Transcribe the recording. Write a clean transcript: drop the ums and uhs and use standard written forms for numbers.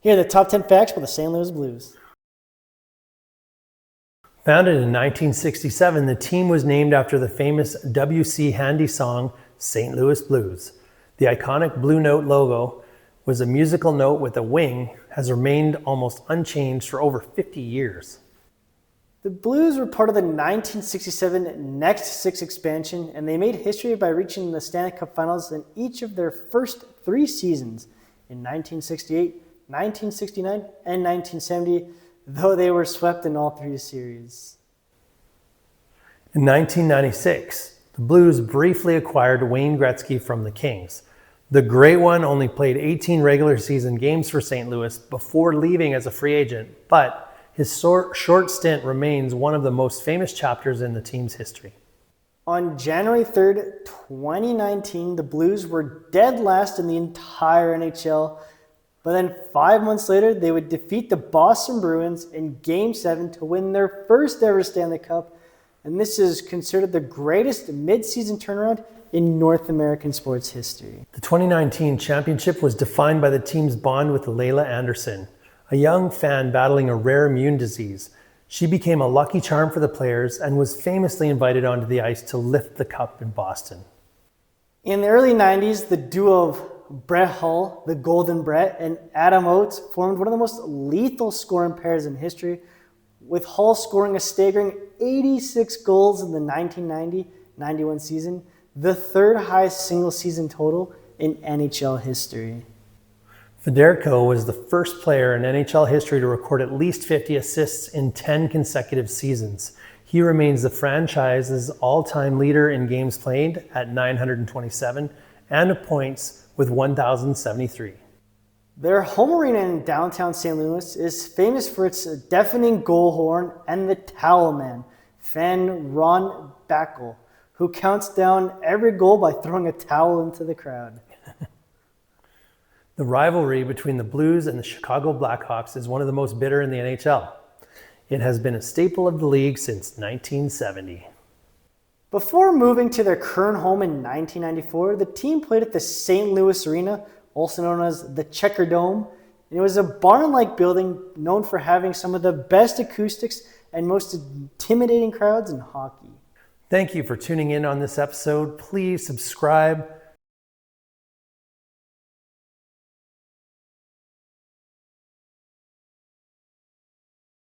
Here are the top 10 facts about the St. Louis Blues. Founded in 1967, the team was named after the famous W.C. Handy song, St. Louis Blues. The iconic Blue Note logo was a musical note with a wing, has remained almost unchanged for over 50 years. The Blues were part of the 1967 Next Six expansion, and they made history by reaching the Stanley Cup Finals in each of their first 3 seasons, in 1968, 1969, and 1970, though they were swept in all 3 series. In 1996, the Blues briefly acquired Wayne Gretzky from the Kings. The Great One only played 18 regular season games for St. Louis before leaving as a free agent, but his short stint remains one of the most famous chapters in the team's history. On January 3rd, 2019, the Blues were dead last in the entire NHL, but then 5 months later, they would defeat the Boston Bruins in Game 7 to win their first ever Stanley Cup, and this is considered the greatest mid-season turnaround in North American sports history. The 2019 championship was defined by the team's bond with Layla Anderson, a young fan battling a rare immune disease. She became a lucky charm for the players and was famously invited onto the ice to lift the cup in Boston. In the early 90s, the duo of Brett Hull, the Golden Brett, and Adam Oates formed one of the most lethal scoring pairs in history, with Hull scoring a staggering 86 goals in the 1990-91 season, the 3rd highest single season total in NHL history. Federico was the first player in NHL history to record at least 50 assists in 10 consecutive seasons. He remains the franchise's all-time leader in games played at 927 and points with 1,073. Their home arena in downtown St. Louis is famous for its deafening goal horn and the towel man, fan Ron Backel, who counts down every goal by throwing a towel into the crowd. The rivalry between the Blues and the Chicago Blackhawks is one of the most bitter in the NHL. It has been a staple of the league since 1970. Before moving to their current home in 1994, the team played at the St. Louis Arena, also known as the Checker Dome, and it was a barn-like building known for having some of the best acoustics and most intimidating crowds in hockey. Thank you for tuning in on this episode. Please subscribe,